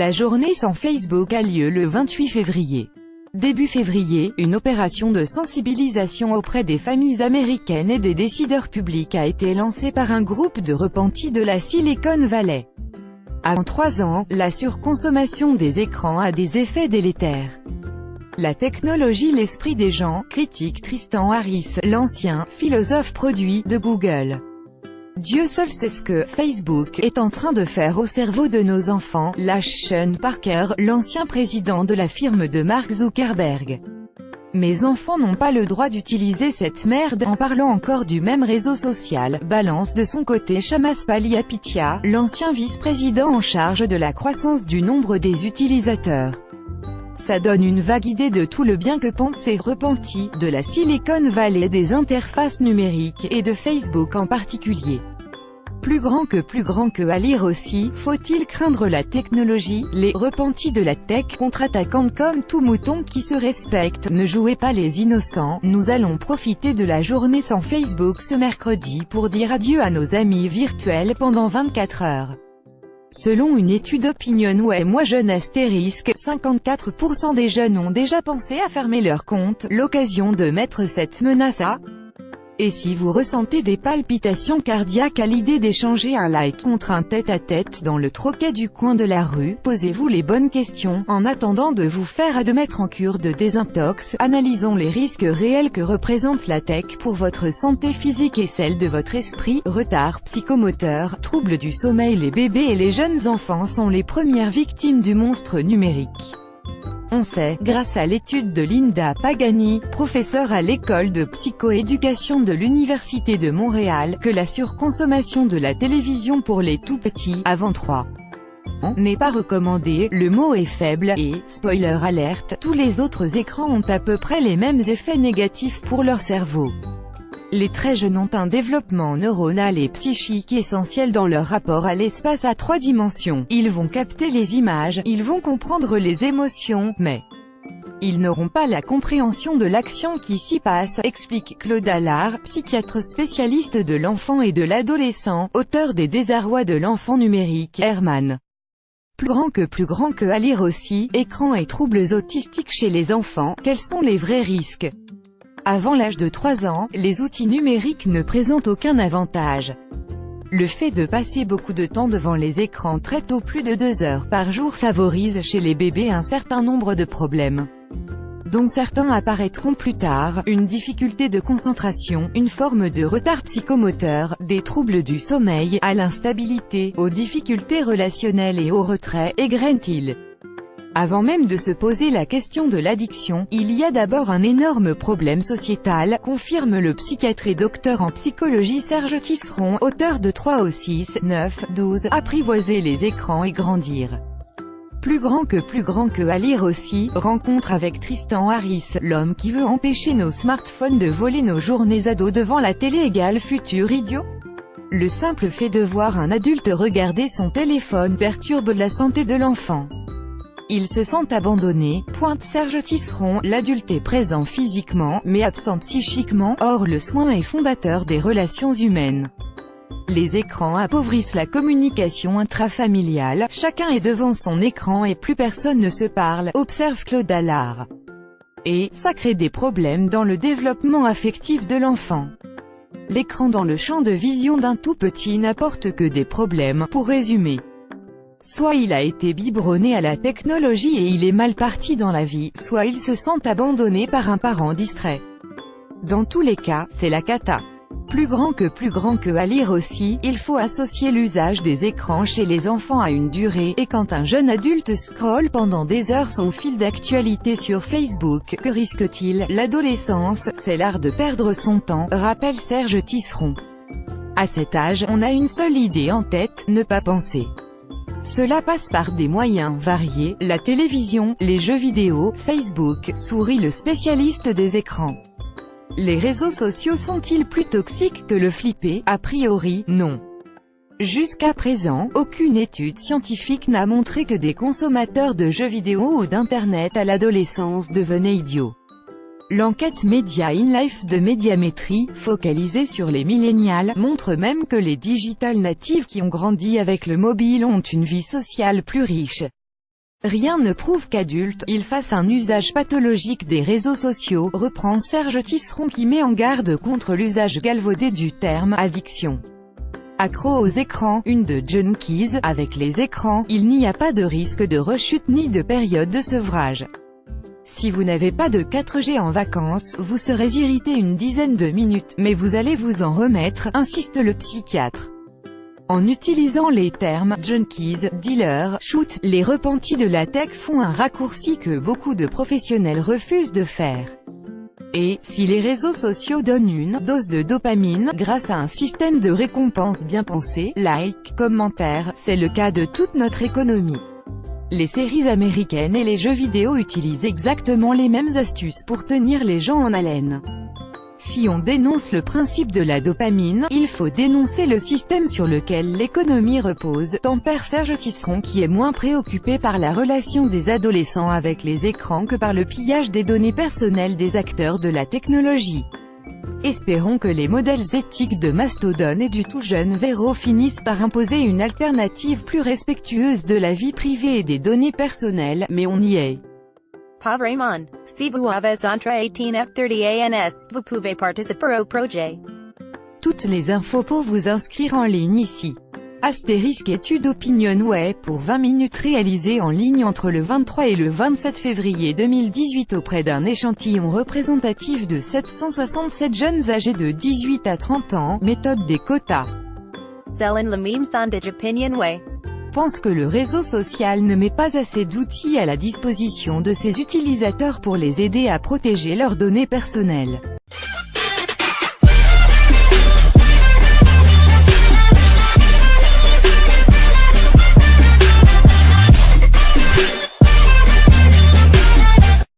La journée sans Facebook a lieu le 28 février. Début février, une opération de sensibilisation auprès des familles américaines et des décideurs publics a été lancée par un groupe de repentis de la Silicon Valley. Avant 3 ans, la surconsommation des écrans a des effets délétères. La technologie l'esprit des gens, critique Tristan Harris, l'ancien philosophe produit de Google. Dieu seul sait ce que Facebook est en train de faire au cerveau de nos enfants, lâche Sean Parker, l'ancien président de la firme de Mark Zuckerberg. Mes enfants n'ont pas le droit d'utiliser cette merde, en parlant encore du même réseau social, balance de son côté Shamas Palihapitiya, l'ancien vice-président en charge de la croissance du nombre des utilisateurs. Ça donne une vague idée de tout le bien que pensent ces repentis, de la Silicon Valley, des interfaces numériques, et de Facebook en particulier. Plus grand que à lire aussi, faut-il craindre la technologie? Les repentis de la tech contre-attaquant comme tout mouton qui se respecte. Ne jouez pas les innocents, nous allons profiter de la journée sans Facebook ce mercredi pour dire adieu à nos amis virtuels pendant 24 heures. Selon une étude OpinionWay Moi Jeune astérisque, 54% des jeunes ont déjà pensé à fermer leur compte, l'occasion de mettre cette menace à. Et si vous ressentez des palpitations cardiaques à l'idée d'échanger un like contre un tête-à-tête dans le troquet du coin de la rue, posez-vous les bonnes questions. En attendant de vous faire admettre en cure de désintox, analysons les risques réels que représente la tech pour votre santé physique et celle de votre esprit. Retard psychomoteur, troubles du sommeil. Les bébés et les jeunes enfants sont les premières victimes du monstre numérique. On sait, grâce à l'étude de Linda Pagani, professeure à l'école de psychoéducation de l'Université de Montréal, que la surconsommation de la télévision pour les tout-petits, avant 3 ans, n'est pas recommandée. Le mot est faible, et, spoiler alerte, tous les autres écrans ont à peu près les mêmes effets négatifs pour leur cerveau. Les très jeunes ont un développement neuronal et psychique essentiel dans leur rapport à l'espace à 3 dimensions. Ils vont capter les images, ils vont comprendre les émotions, mais ils n'auront pas la compréhension de l'action qui s'y passe, explique Claude Allard, psychiatre spécialiste de l'enfant et de l'adolescent, auteur des Désarrois de l'enfant numérique, Herman. Plus grand que à lire aussi, écran et troubles autistiques chez les enfants, quels sont les vrais risques? Avant l'âge de 3 ans, les outils numériques ne présentent aucun avantage. Le fait de passer beaucoup de temps devant les écrans très tôt, plus de 2 heures par jour, favorise chez les bébés un certain nombre de problèmes, dont certains apparaîtront plus tard: une difficulté de concentration, une forme de retard psychomoteur, des troubles du sommeil, à l'instabilité, aux difficultés relationnelles et au retrait, égrène-t-il. Avant même de se poser la question de l'addiction, il y a d'abord un énorme problème sociétal, confirme le psychiatre et docteur en psychologie Serge Tisseron, auteur de 3 au 6, 9, 12, Apprivoiser les écrans et grandir. Plus grand que à lire aussi, rencontre avec Tristan Harris, l'homme qui veut empêcher nos smartphones de voler nos journées ados devant la télé égale futur idiot. Le simple fait de voir un adulte regarder son téléphone perturbe la santé de l'enfant. Ils se sentent abandonnés, pointe Serge Tisseron. L'adulte est présent physiquement, mais absent psychiquement, or le soin est fondateur des relations humaines. Les écrans appauvrissent la communication intrafamiliale, chacun est devant son écran et plus personne ne se parle, observe Claude Allard. Et, ça crée des problèmes dans le développement affectif de l'enfant. L'écran dans le champ de vision d'un tout petit n'apporte que des problèmes, pour résumer. Soit il a été biberonné à la technologie et il est mal parti dans la vie, soit il se sent abandonné par un parent distrait. Dans tous les cas, c'est la cata. Plus grand que à lire aussi, il faut associer l'usage des écrans chez les enfants à une durée, et quand un jeune adulte scrolle pendant des heures son fil d'actualité sur Facebook, que risque-t-il? L'adolescence, c'est l'art de perdre son temps, rappelle Serge Tisseron. À cet âge, on a une seule idée en tête, ne pas penser. Cela passe par des moyens variés, la télévision, les jeux vidéo, Facebook, sourit le spécialiste des écrans. Les réseaux sociaux sont-ils plus toxiques que le flipper? A priori, non. Jusqu'à présent, aucune étude scientifique n'a montré que des consommateurs de jeux vidéo ou d'internet à l'adolescence devenaient idiots. L'enquête Media in Life de Médiamétrie, focalisée sur les millénials, montre même que les digital natives qui ont grandi avec le mobile ont une vie sociale plus riche. Rien ne prouve qu'adultes, ils fassent un usage pathologique des réseaux sociaux, reprend Serge Tisseron qui met en garde contre l'usage galvaudé du terme « addiction ». Accro aux écrans, une de Junkies, avec les écrans, il n'y a pas de risque de rechute ni de période de sevrage. Si vous n'avez pas de 4G en vacances, vous serez irrité une dizaine de minutes, mais vous allez vous en remettre, insiste le psychiatre. En utilisant les termes « junkies »,« dealers »,« shoot », les repentis de la tech font un raccourci que beaucoup de professionnels refusent de faire. Et, si les réseaux sociaux donnent une dose de dopamine, grâce à un système de récompense bien pensé, like, commentaires, c'est le cas de toute notre économie. Les séries américaines et les jeux vidéo utilisent exactement les mêmes astuces pour tenir les gens en haleine. Si on dénonce le principe de la dopamine, il faut dénoncer le système sur lequel l'économie repose, tempère Serge Tisseron qui est moins préoccupé par la relation des adolescents avec les écrans que par le pillage des données personnelles des acteurs de la technologie. Espérons que les modèles éthiques de Mastodon et du tout jeune Vero finissent par imposer une alternative plus respectueuse de la vie privée et des données personnelles, mais on y est. Pavremon, si vous avez entre 18 et 30 ans, vous pouvez participer au projet. Toutes les infos pour vous inscrire en ligne ici. Astérisque étude OpinionWay pour 20 minutes réalisée en ligne entre le 23 et le 27 février 2018 auprès d'un échantillon représentatif de 767 jeunes âgés de 18 à 30 ans, méthode des quotas. Selon le même sondage OpinionWay pense que le réseau social ne met pas assez d'outils à la disposition de ses utilisateurs pour les aider à protéger leurs données personnelles.